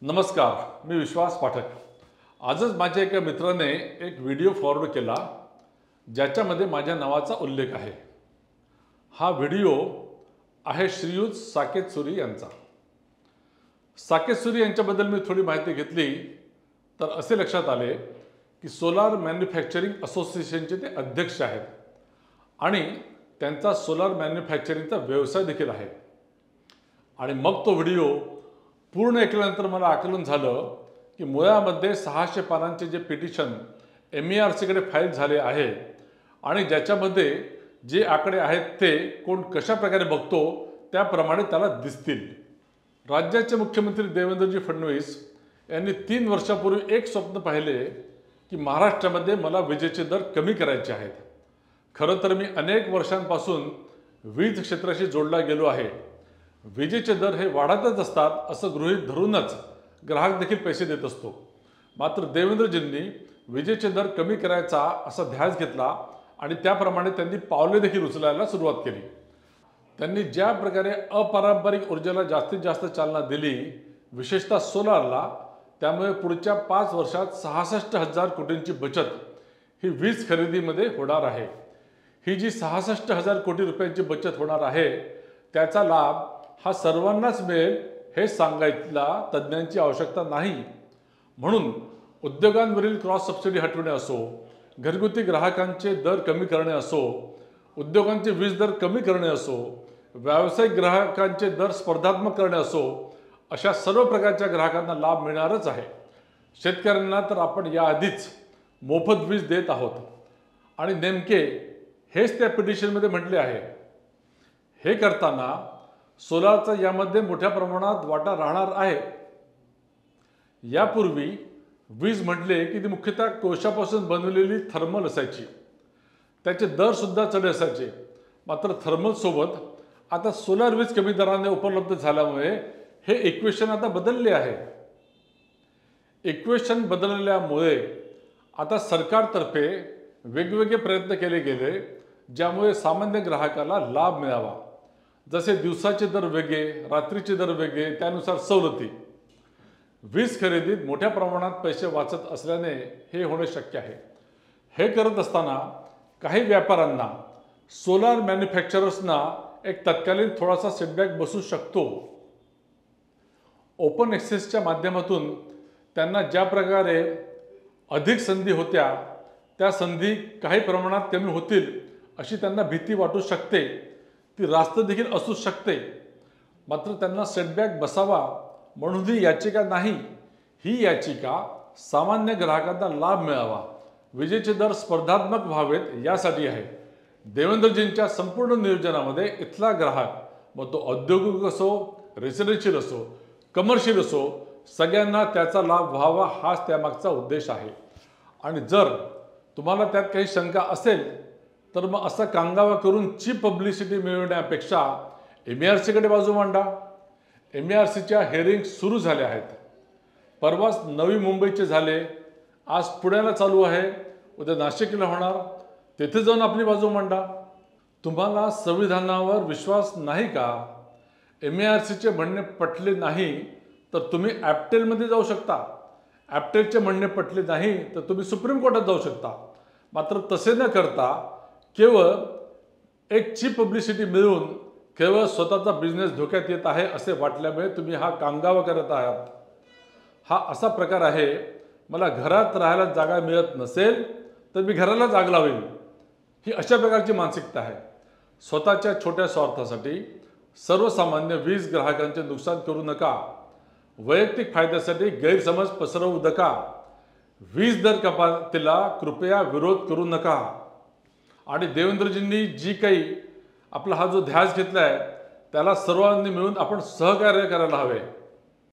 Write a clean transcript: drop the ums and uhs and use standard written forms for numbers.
नमस्कार, मी विश्वास पाठक। आजच माझ्या एका मित्राने एक व्हिडिओ फॉरवर्ड केला ज्याच्यामध्ये माझ्या नावाचा उल्लेख आहे। हा व्हिडिओ आहे श्रीयुत साकेत सुरी यांचा। साकेत सुरी यांच्याबद्दल मी थोडी माहिती घेतली तर असे लक्षात आले की सोलार मॅन्युफॅक्चरिंग असोसिएशनचे ते अध्यक्ष आहेत आणि त्यांचा सोलार मॅन्युफॅक्चरिंगचा व्यवसाय देखील आहे। आणि मग तो व्हिडिओ पूर्ण ऐकल्यानंतर मला आकलन झालं की मुळामध्ये 600 पानांचे जे पिटिशन MERC कडे फाईल झाले आहे आणि ज्याच्यामध्ये जे आकडे आहेत ते कोण कशा प्रकारे बघतो त्याप्रमाणे त्याला दिसतील। राज्याचे मुख्यमंत्री देवेंद्रजी फडणवीस यांनी 3 वर्षापूर्वी एक स्वप्न पाहिले की महाराष्ट्रामध्ये मला विजेचे दर कमी करायचे आहेत। खरं तर मी अनेक वर्षांपासून वीज क्षेत्राशी जोडला गेलो आहे। विजेचे दर हे वाढतच असतात असं गृहीत धरूनच ग्राहक देखील पैसे देत असतो। मात्र देवेंद्रजींनी विजेचे दर कमी करायचा असा ध्यास घेतला आणि त्याप्रमाणे त्यांनी पावले देखील उचलायला सुरुवात केली। त्यांनी ज्या प्रकारे अपारंपरिक ऊर्जेला जास्तीत जास्त चालना दिली, विशेषतः सोलारला, त्यामुळे पुढच्या 5 वर्षात 66,000 कोटींची बचत ही वीज खरेदीमध्ये होणार आहे। ही जी 66,000 कोटी रुपयांची बचत होणार आहे त्याचा लाभ हा सर्वांनाच मिळेल हे सांगायला तज्ज्ञांची आवश्यकता नाही। म्हणून उद्योगांवरील क्रॉस सबसिडी हटवणे असो, घरगुती ग्राहकांचे दर कमी करणे असो, उद्योगांचे वीज दर कमी करणे असो, व्यावसायिक ग्राहकांचे दर स्पर्धात्मक करणे असो, अशा सर्व प्रकारच्या ग्राहकांना लाभ मिळणारच आहे। शेतकऱ्यांना तर आपण याआधीच मोफत वीज देत आहोत आणि नेमके हेच त्या पिटिशनमध्ये म्हटले आहे। हे करताना सोलारचा यामध्ये मोठ्या प्रमाणात वाटा राहणार आहे। यापूर्वी वीज म्हटले की ती मुख्यतः कोळशापासून बनवलेली थर्मल असायची, त्याचे दर सुद्धा चढ असायचे। मात्र थर्मल सोबत आता सोलार वीज कमी दराने उपलब्ध झाल्यामुळे हे इक्वेशन आता बदलले आहे। इक्वेशन बदलल्यामुळे आता सरकारतर्फे वेगवेगळे प्रयत्न केले गेले ज्यामुळे सामान्य ग्राहकाला लाभ मिळावा। जसे दिवसाचे दर वेगळे, रात्रीचे दर वेगळे, त्यानुसार सवलती। वीज खरेदीत मोठ्या प्रमाणात पैसे वाचत असल्याने हे होणे शक्य आहे। हे करत असताना काही व्यापाऱ्यांना, सोलार मॅन्युफॅक्चरर्सना एक तत्कालीन थोडासा सेटबॅक बसू शकतो। ओपन ॲक्सेसच्या माध्यमातून त्यांना ज्या प्रकारे अधिक संधी होत्या त्या संधी काही प्रमाणात कमी होतील अशी त्यांना भीती वाटू शकते, ती रास्त देखील असू शकते। मात्र त्यांना सेटबॅक बसावा म्हणून ही याचिका नाही, ही याचिका सामान्य ग्राहकांना लाभ मिळावा, विजेचे दर स्पर्धात्मक व्हावेत यासाठी आहे। देवेंद्रजींच्या संपूर्ण नियोजनामध्ये इथला ग्राहक, मग तो औद्योगिक असो, रेसिडेन्शियल असो, कमर्शियल असो, सगळ्यांना त्याचा लाभ व्हावा हाच त्यामागचा उद्देश आहे। आणि जर तुम्हाला त्यात काही शंका असेल तर मग असा कांगावा करून चीप पब्लिसिटी मिळवण्यापेक्षा MERC कडे बाजू मांडा। MERCच्या हिअरिंग सुरू झाल्या आहेत। परवाच नवी मुंबईचे झाले, आज पुण्याला चालू आहे, उद्या नाशिकला होणार, तेथे जाऊन आपली बाजू मांडा। तुम्हाला संविधानावर विश्वास नाही का? MERCचे म्हणणे पटले नाही तर तुम्ही ॲप्टेलमध्ये जाऊ शकता, ॲप्टेलचे म्हणणे पटले नाही तर तुम्ही सुप्रीम कोर्टात जाऊ शकता। मात्र तसे न करता केवळ एक चीप पब्लिसिटी मिळवून केवळ स्वतःचा बिझनेस धोक्यात येत आहे असे वाटल्यामुळे तुम्ही हा कांगावा करत आहात। हा असा प्रकार आहे, मला घरात राहायला जागा मिळत नसेल तर मी घरालाच आग लावेन, ही अशा प्रकारची मानसिकता आहे। स्वतःच्या छोट्या स्वार्थासाठी सर्वसामान्य वीज ग्राहकांचे नुकसान करू नका, वैयक्तिक फायद्यासाठी गैरसमज पसरवू नका, वीज दर कपातीला कृपया विरोध करू नका। आणि देवेंद्रजींनी जी काही आपला हा जो ध्यास घेतला आहे त्याला सर्वांनी मिळून आपण सहकार्य करायला हवे।